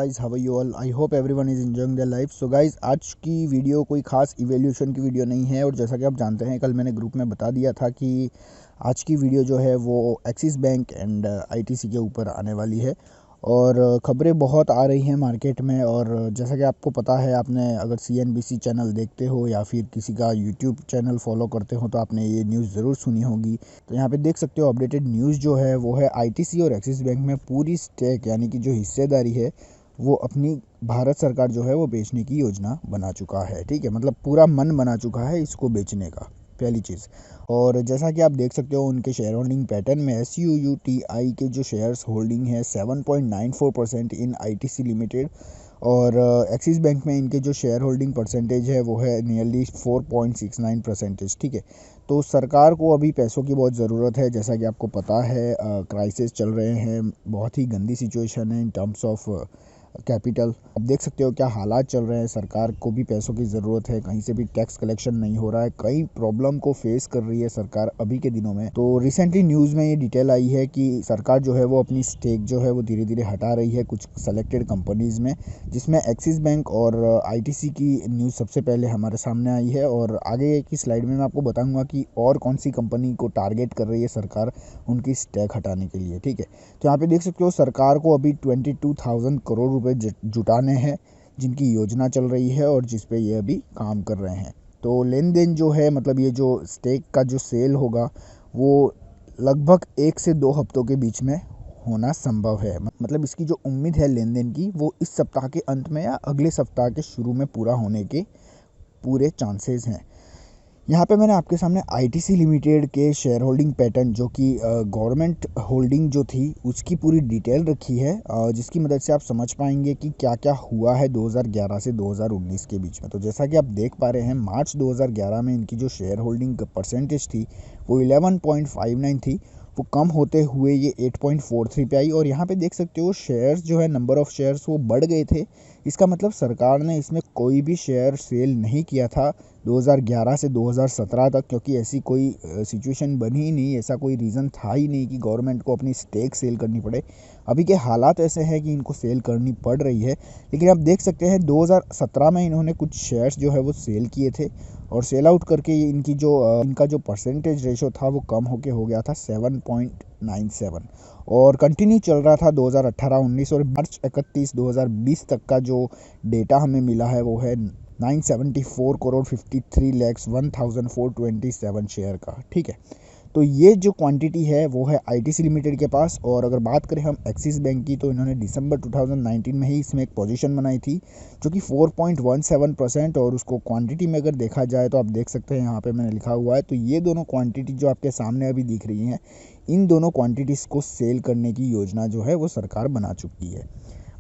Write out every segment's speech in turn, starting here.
Guys, how are you all? I hope everyone is enjoying their life. So guys, आज की video कोई खास evaluation की video नहीं है। और जैसा कि आप जानते हैं, कल मैंने ग्रुप में बता दिया था कि आज की वीडियो जो है वो एक्सिस बैंक एंड आईटीसी के ऊपर आने वाली है। और ख़बरें बहुत आ रही हैं मार्केट में। और जैसा कि आपको पता है, आपने अगर सीएनबीसी चैनल देखते हो या फिर किसी का यूट्यूब चैनल फॉलो करते हो तो आपने ये न्यूज़ ज़रूर सुनी होगी। तो यहाँ पे देख सकते हो, अपडेटेड न्यूज़ जो है वो है आईटीसी और एक्सिस बैंक में पूरी स्टेक यानी कि जो हिस्सेदारी है वो अपनी भारत सरकार जो है वो बेचने की योजना बना चुका है। ठीक है, मतलब पूरा मन बना चुका है इसको बेचने का, पहली चीज़। और जैसा कि आप देख सकते हो, उनके शेयर होल्डिंग पैटर्न में SUUTI के जो शेयर्स होल्डिंग है 7.94% इन आईटीसी लिमिटेड। और एक्सिस बैंक में इनके जो शेयर होल्डिंग परसेंटेज है वो है नियरली 4.69%। ठीक है, तो सरकार को अभी पैसों की बहुत ज़रूरत है। जैसा कि आपको पता है, क्राइसिस चल रहे हैं, बहुत ही गंदी सिचुएशन है इन टर्म्स ऑफ कैपिटल। अब देख सकते हो क्या हालात चल रहे हैं। सरकार को भी पैसों की ज़रूरत है, कहीं से भी टैक्स कलेक्शन नहीं हो रहा है, कई प्रॉब्लम को फेस कर रही है सरकार अभी के दिनों में। तो रिसेंटली न्यूज़ में ये डिटेल आई है कि सरकार जो है वो अपनी स्टेक जो है वो धीरे धीरे हटा रही है कुछ सेलेक्टेड कंपनीज़ में, जिसमें एक्सिस बैंक और आईटीसी की न्यूज़ सबसे पहले हमारे सामने आई है। और आगे की स्लाइड में मैं आपको बताऊंगा कि और कौन सी कंपनी को टारगेट कर रही है सरकार उनकी स्टेक हटाने के लिए। ठीक है, तो यहाँ पे देख सकते हो सरकार को अभी 22,000 करोड़ रुपए जुटाने हैं, जिनकी योजना चल रही है और जिस पे ये अभी काम कर रहे हैं। तो लेन देन जो है, मतलब ये जो स्टेक का जो सेल होगा वो लगभग 1 से 2 हफ्तों के बीच में होना संभव है। मतलब इसकी जो उम्मीद है लेन देन की, वो इस सप्ताह के अंत में या अगले सप्ताह के शुरू में पूरा होने के पूरे चांसेस हैं। यहाँ पे मैंने आपके सामने आईटीसी लिमिटेड के शेयर होल्डिंग पैटर्न, जो कि गवर्नमेंट होल्डिंग जो थी उसकी पूरी डिटेल रखी है, जिसकी मदद से आप समझ पाएंगे कि क्या क्या हुआ है 2011 से 2019 के बीच में। तो जैसा कि आप देख पा रहे हैं, मार्च 2011 में इनकी जो शेयर होल्डिंग परसेंटेज थी वो 11.59 थी। वो कम होते हुए ये 8.43 पे आई। और यहाँ पे देख सकते हो शेयर्स जो है, नंबर ऑफ़ शेयर्स वो बढ़ गए थे। इसका मतलब सरकार ने इसमें कोई भी शेयर सेल नहीं किया था 2011 से 2017 तक, क्योंकि ऐसी कोई सिचुएशन बनी ही नहीं, ऐसा कोई रीज़न था ही नहीं कि गवर्नमेंट को अपनी स्टेक सेल करनी पड़े। अभी के हालात ऐसे हैं कि इनको सेल करनी पड़ रही है। लेकिन आप देख सकते हैं 2017 में इन्होंने कुछ शेयर्स जो है वो सेल किए थे, और सेल आउट करके इनका जो परसेंटेज रेशो था वो कम हो गया था 7.97। और कंटिन्यू चल रहा था 2018-19 और मार्च 31 2020 तक का जो डेटा हमें मिला है वो है 974 करोड़ 53 लैक्स 1427 शेयर का। ठीक है, तो ये जो क्वांटिटी है वो है आईटीसी लिमिटेड के पास। और अगर बात करें हम एक्सिस बैंक की, तो इन्होंने दिसंबर 2019 में ही इसमें एक पोजीशन बनाई थी जो कि 4.17%। और उसको क्वांटिटी में अगर देखा जाए तो आप देख सकते हैं, यहाँ पे मैंने लिखा हुआ है। तो ये दोनों क्वांटिटी जो आपके सामने अभी दिख रही हैं, इन दोनों क्वांटिटीज़ को सेल करने की योजना जो है वो सरकार बना चुकी है।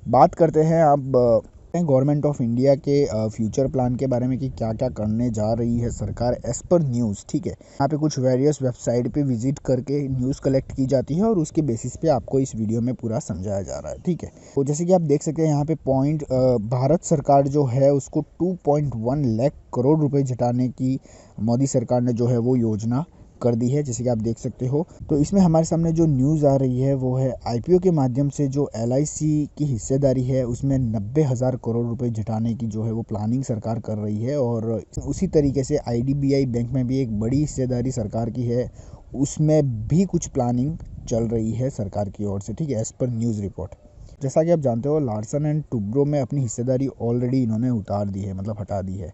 बात करते हैं अब गवर्नमेंट ऑफ इंडिया के फ्यूचर प्लान के बारे में कि क्या क्या करने जा रही है सरकार एज पर न्यूज़। ठीक है, यहाँ पे कुछ वेरियस वेबसाइट पे विजिट करके न्यूज़ कलेक्ट की जाती है और उसके बेसिस पे आपको इस वीडियो में पूरा समझाया जा रहा है। ठीक है, तो जैसे कि आप देख सकते हैं यहाँ पे पॉइंट, भारत सरकार जो है उसको 2.1 लाख करोड़ रुपए जुटाने की मोदी सरकार ने जो है वो योजना कर दी है, जैसे कि आप देख सकते हो। तो इसमें हमारे सामने जो न्यूज़ आ रही है वो है आईपीओ के माध्यम से जो LIC की हिस्सेदारी है उसमें 90,000 करोड़ रुपए जुटाने की जो है वो प्लानिंग सरकार कर रही है। और उसी तरीके से IDBI बैंक में भी एक बड़ी हिस्सेदारी सरकार की है, उसमें भी कुछ प्लानिंग चल रही है सरकार की ओर से। ठीक है, एज़ पर न्यूज़ रिपोर्ट। जैसा कि आप जानते हो, लार्सन एंड टुब्रो में अपनी हिस्सेदारी ऑलरेडी इन्होंने उतार दी है, मतलब हटा दी है।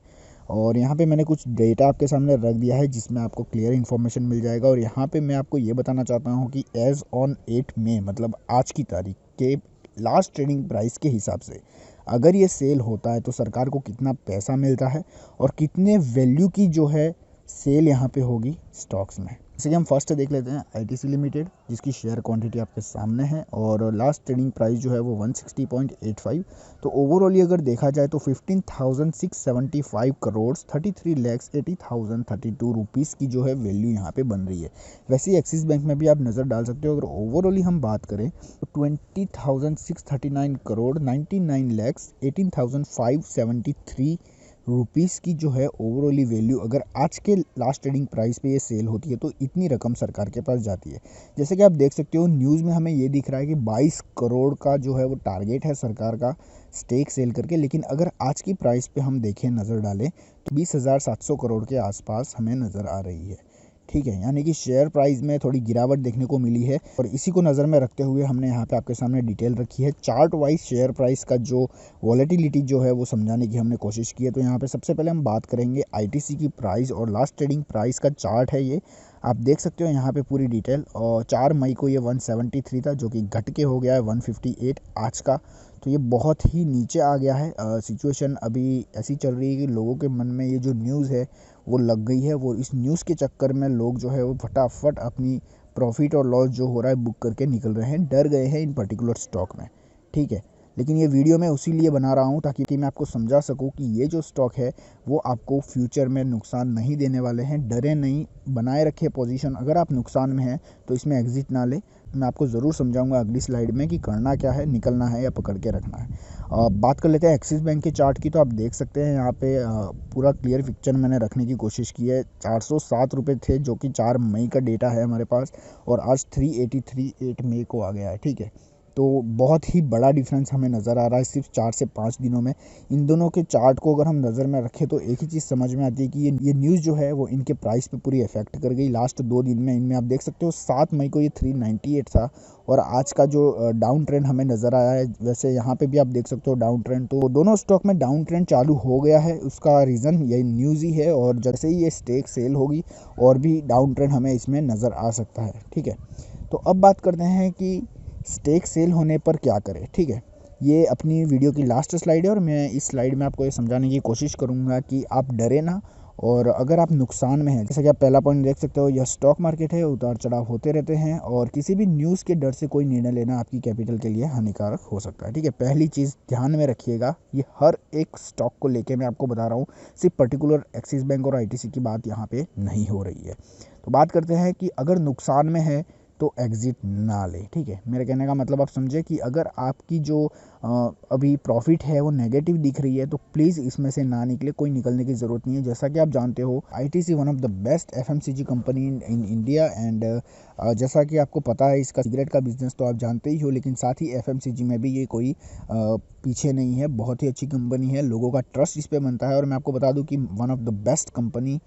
और यहाँ पे मैंने कुछ डेटा आपके सामने रख दिया है जिसमें आपको क्लियर इन्फॉर्मेशन मिल जाएगा। और यहाँ पे मैं आपको ये बताना चाहता हूँ कि एज़ ऑन 8 मई, मतलब आज की तारीख के लास्ट ट्रेडिंग प्राइस के हिसाब से अगर ये सेल होता है तो सरकार को कितना पैसा मिलता है और कितने वैल्यू की जो है सेल यहाँ पे होगी स्टॉक्स में। जैसे कि हम फर्स्ट देख लेते हैं आईटीसी लिमिटेड, जिसकी शेयर क्वांटिटी आपके सामने है और लास्ट ट्रेडिंग प्राइस जो है वो 160.85। तो ओवरऑल अगर देखा जाए तो 15,675 करोड़ 33 लैक्स 80,032 रुपीज़ की जो है वैल्यू यहाँ पे बन रही है। वैसे ही एक्सिस बैंक में भी आप नज़र डाल सकते हो। अगर ओवरऑल हम बात करें तो 20,639 करोड़ 99 लैक्स 18,573 रुपीस की जो है ओवरऑली वैल्यू अगर आज के लास्ट ट्रेडिंग प्राइस पे ये सेल होती है तो इतनी रकम सरकार के पास जाती है। जैसे कि आप देख सकते हो न्यूज़ में हमें ये दिख रहा है कि 22 करोड़ का जो है वो टारगेट है सरकार का स्टेक सेल करके, लेकिन अगर आज की प्राइस पे हम देखें, नज़र डालें तो 20,700 करोड़ के आसपास हमें नज़र आ रही है। ठीक है, यानी कि शेयर प्राइस में थोड़ी गिरावट देखने को मिली है और इसी को नज़र में रखते हुए हमने यहाँ पे आपके सामने डिटेल रखी है। चार्ट वाइज शेयर प्राइस का जो वॉलेटिलिटी जो है वो समझाने की हमने कोशिश की है। तो यहाँ पे सबसे पहले हम बात करेंगे आईटीसी की प्राइस और लास्ट ट्रेडिंग प्राइस का चार्ट है ये। आप देख सकते हो यहाँ पे पूरी डिटेल। और 4 मई को ये 173 था जो कि घट के हो गया है 158 आज का। तो ये बहुत ही नीचे आ गया है। सिचुएशन अभी ऐसी चल रही है कि लोगों के मन में ये जो न्यूज़ है वो लग गई है। वो इस न्यूज़ के चक्कर में लोग जो है वो फटाफट अपनी प्रॉफिट और लॉस जो हो रहा है बुक करके निकल रहे हैं, डर गए हैं इन पर्टिकुलर स्टॉक में। ठीक है, लेकिन ये वीडियो मैं उसी लिए बना रहा हूँ ताकि मैं आपको समझा सकूँ कि ये जो स्टॉक है वो आपको फ्यूचर में नुकसान नहीं देने वाले हैं। डरे नहीं, बनाए रखे पोजीशन। अगर आप नुकसान में हैं तो इसमें एग्जिट ना ले। मैं आपको ज़रूर समझाऊंगा अगली स्लाइड में कि करना क्या है, निकलना है या पकड़ के रखना है। बात कर लेते हैं एक्सिस बैंक के चार्ट की। तो आप देख सकते हैं यहाँ पे पूरा क्लियर पिक्चर मैंने रखने की कोशिश की है। 407 रुपये थे जो कि 4 मई का डेटा है हमारे पास, और आज 383 8 मई को आ गया है। ठीक है, तो बहुत ही बड़ा डिफरेंस हमें नज़र आ रहा है सिर्फ 4 से 5 दिनों में। इन दोनों के चार्ट को अगर हम नज़र में रखें तो एक ही चीज़ समझ में आती है कि ये न्यूज़ जो है वो इनके प्राइस पे पूरी इफेक्ट कर गई लास्ट 2 दिन में। इनमें आप देख सकते हो 7 मई को ये 398 था और आज का जो डाउन ट्रेंड हमें नज़र आया है, वैसे यहाँ पे भी आप देख सकते हो डाउन ट्रेंड। तो दोनों स्टॉक में डाउन ट्रेंड चालू हो गया है। उसका रीज़न यही न्यूज़ ही है, और जैसे ही ये स्टेक सेल होगी और भी डाउन ट्रेंड हमें इसमें नज़र आ सकता है। ठीक है, तो अब बात करते हैं कि स्टेक सेल होने पर क्या करें। ठीक है, ये अपनी वीडियो की लास्ट स्लाइड है और मैं इस स्लाइड में आपको ये समझाने की कोशिश करूँगा कि आप डरे ना, और अगर आप नुकसान में हैं, जैसा कि आप पहला पॉइंट देख सकते हो, यह स्टॉक मार्केट है, उतार चढ़ाव होते रहते हैं और किसी भी न्यूज़ के डर से कोई निर्णय लेना आपकी कैपिटल के लिए हानिकारक हो सकता है। ठीक है, पहली चीज़ ध्यान में रखिएगा, ये हर एक स्टॉक को लेके मैं आपको बता रहा हूँ, सिर्फ पर्टिकुलर एक्सिस बैंक और आईटीसी की बात यहाँ पे नहीं हो रही है। तो बात करते हैं कि अगर नुकसान में है तो एग्ज़िट ना ले। ठीक है, मेरे कहने का मतलब आप समझे कि अगर आपकी जो अभी प्रॉफिट है वो नेगेटिव दिख रही है तो प्लीज़ इसमें से ना निकले, कोई निकलने की ज़रूरत नहीं है। जैसा कि आप जानते हो ITC one of the best FMCG company in India, and जैसा कि आपको पता है इसका सिगरेट का बिजनेस तो आप जानते ही हो, लेकिन साथ ही एफएमसीजी में भी ये कोई पीछे नहीं है। बहुत ही अच्छी कंपनी है, लोगों का ट्रस्ट इस पर बनता है। और मैं आपको बता दूँ कि one of the best company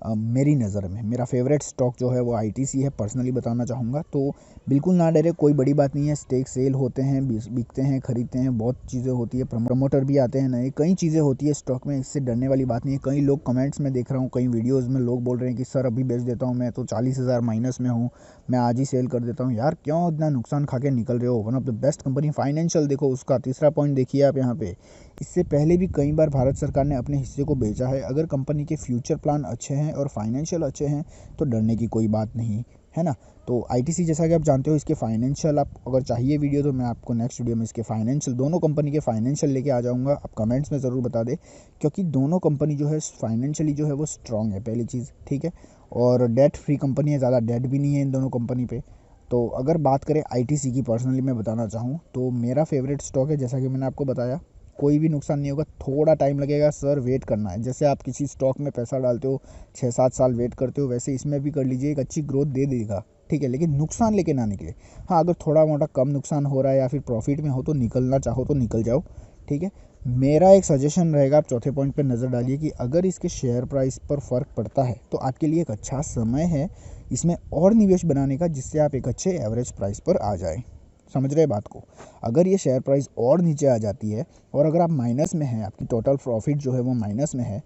मेरी नज़र में मेरा फेवरेट स्टॉक जो है वो आईटीसी है, पर्सनली बताना चाहूँगा। तो बिल्कुल ना डरे, कोई बड़ी बात नहीं है। स्टेक सेल होते हैं, बिकते हैं, खरीदते हैं, बहुत चीज़ें होती है, प्रमोटर भी आते हैं नए, कई चीज़ें होती है स्टॉक में, इससे डरने वाली बात नहीं है। कई लोग कमेंट्स में देख रहा हूँ, कई वीडियोज़ में लोग बोल रहे हैं कि सर अभी बेच देता हूँ, मैं तो 40,000 माइनस में हूँ, मैं आज ही सेल कर देता हूँ। यार क्यों इतना नुकसान खा के निकल रहे हो? One of the best company, financial देखो उसका तीसरा पॉइंट देखिए आप यहाँ पे। इससे पहले भी कई बार भारत सरकार ने अपने हिस्से को बेचा है। अगर कंपनी के फ्यूचर प्लान अच्छे हैं और फाइनेंशियल अच्छे हैं तो डरने की कोई बात नहीं है ना। तो आईटीसी जैसा कि आप जानते हो इसके फाइनेंशियल, आप अगर चाहिए वीडियो तो मैं आपको नेक्स्ट वीडियो में इसके फाइनेंशियल, दोनों कंपनी के फाइनेंशियल लेके आ जाऊंगा। आप कमेंट्स में ज़रूर बता दें, क्योंकि दोनों कंपनी जो है फाइनेंशियली जो है वो स्ट्रांग है, पहली चीज़। ठीक है, और डेट फ्री कंपनी है, ज़्यादा डेट भी नहीं है इन दोनों कंपनी पे। तो अगर बात करें आईटीसी की, पर्सनली मैं बताना चाहूँ तो मेरा फेवरेट स्टॉक है। जैसा कि मैंने आपको बताया, कोई भी नुकसान नहीं होगा, थोड़ा टाइम लगेगा सर, वेट करना है। जैसे आप किसी स्टॉक में पैसा डालते हो 6-7 साल वेट करते हो, वैसे इसमें भी कर लीजिए, एक अच्छी ग्रोथ दे देगा। ठीक है, लेकिन नुकसान लेके ना निकले। हाँ, अगर थोड़ा मोटा कम नुकसान हो रहा है या फिर प्रॉफिट में हो तो निकलना चाहो तो निकल जाओ। ठीक है, मेरा एक सजेशन रहेगा, आप चौथे पॉइंट पर नज़र डालिए कि अगर इसके शेयर प्राइस पर फ़र्क पड़ता है तो आपके लिए एक अच्छा समय है इसमें और निवेश बनाने का, जिससे आप एक अच्छे एवरेज प्राइस पर आ जाए। समझ रहे बात को? अगर ये शेयर प्राइस और नीचे आ जाती है और अगर आप माइनस में हैं, आपकी टोटल प्रॉफिट जो है वो माइनस में है,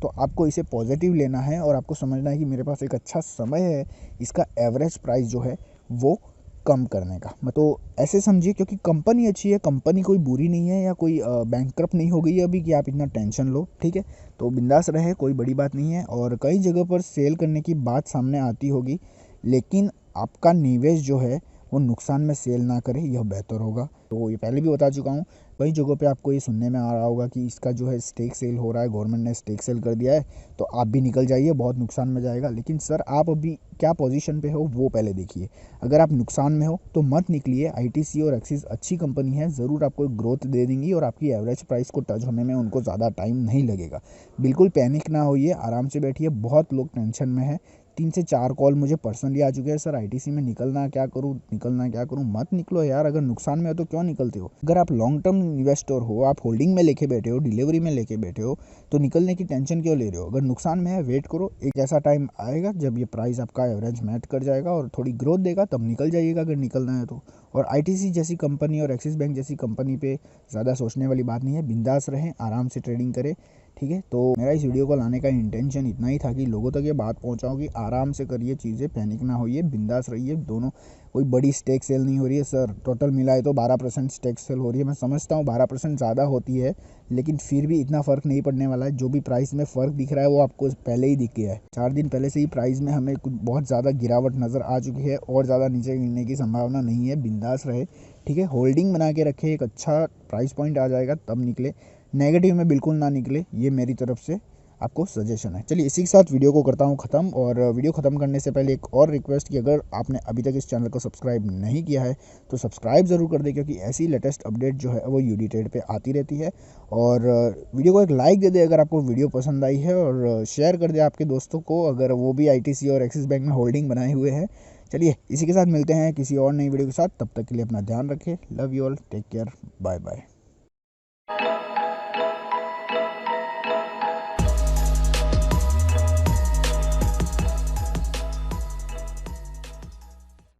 तो आपको इसे पॉजिटिव लेना है और आपको समझना है कि मेरे पास एक अच्छा समय है इसका एवरेज प्राइस जो है वो कम करने का। तो ऐसे समझिए, क्योंकि कंपनी अच्छी है, कंपनी कोई बुरी नहीं है या कोई बैंकक्रप्ट नहीं हो गई है अभी कि आप इतना टेंशन लो। ठीक है, तो बिंदास रहे, कोई बड़ी बात नहीं है। और कई जगह पर सेल करने की बात सामने आती होगी, लेकिन आपका निवेश जो है वो नुकसान में सेल ना करे, यह बेहतर होगा। तो ये पहले भी बता चुका हूँ, कई जगहों पे आपको ये सुनने में आ रहा होगा कि इसका जो है स्टेक सेल हो रहा है, गवर्नमेंट ने स्टेक सेल कर दिया है, तो आप भी निकल जाइए, बहुत नुकसान में जाएगा। लेकिन सर आप अभी क्या पोजीशन पे हो वो पहले देखिए। अगर आप नुकसान में हो तो मत निकलिए। आईटीसी और एक्सिस अच्छी कंपनी है, ज़रूर आपको ग्रोथ दे देंगी और आपकी एवरेज प्राइस को टच होने में उनको ज़्यादा टाइम नहीं लगेगा। बिल्कुल पैनिक ना होइए, आराम से बैठिए। बहुत लोग टेंशन में है, 3 से 4 कॉल मुझे पर्सनली आ चुके हैं, सर आईटीसी में निकलना क्या करूं, निकलना क्या करूं। मत निकलो यार, अगर नुकसान में हो तो क्यों निकलते हो। अगर आप लॉन्ग टर्म इन्वेस्टर हो, आप होल्डिंग में लेके बैठे हो, डिलीवरी में लेके बैठे हो, तो निकलने की टेंशन क्यों ले रहे हो। अगर नुकसान में है, वेट करो, एक ऐसा टाइम आएगा जब ये प्राइस आपका एवरेज मैच कर जाएगा और थोड़ी ग्रोथ देगा, तब निकल जाइएगा अगर निकलना है तो। और आईटीसी जैसी कंपनी और एक्सिस बैंक जैसी कंपनी पे ज़्यादा सोचने वाली बात नहीं है। बिंदास रहें, आराम से ट्रेडिंग करें, ठीक है। तो मेरा इस वीडियो को लाने का इंटेंशन इतना ही था कि लोगों तक ये बात पहुंचाऊं कि आराम से करिए चीज़ें, पैनिक ना होइए, बिंदास रहिए। दोनों कोई बड़ी स्टेक सेल नहीं हो रही है सर, टोटल मिलाए तो 12% स्टेक सेल हो रही है। मैं समझता हूँ 12% ज़्यादा होती है, लेकिन फिर भी इतना फ़र्क नहीं पड़ने वाला है। जो भी प्राइस में फ़र्क दिख रहा है वो आपको पहले ही दिख गया है। 4 दिन पहले से ही प्राइस में हमें कुछ बहुत ज़्यादा गिरावट नज़र आ चुकी है और ज़्यादा नीचे गिरने की संभावना नहीं है। बिंदास रहे, ठीक है। होल्डिंग बना के रखे, एक अच्छा प्राइस पॉइंट आ जाएगा तब निकले, नेगेटिव में बिल्कुल ना निकले, ये मेरी तरफ से आपको सजेशन है। चलिए इसी के साथ वीडियो को करता हूँ ख़त्म। और वीडियो ख़त्म करने से पहले एक और रिक्वेस्ट कि अगर आपने अभी तक इस चैनल को सब्सक्राइब नहीं किया है तो सब्सक्राइब ज़रूर कर दें, क्योंकि ऐसी लेटेस्ट अपडेट जो है वो यूडी ट्रेड पे आती रहती है। और वीडियो को एक लाइक दे दें अगर आपको वीडियो पसंद आई है, और शेयर कर दें आपके दोस्तों को अगर वो भी आईटीसी और एक्सिस बैंक में होल्डिंग बनाए हुए हैं। चलिए इसी के साथ मिलते हैं किसी और नई वीडियो के साथ, तब तक के लिए अपना ध्यान रखें। Love you all, take care, bye bye.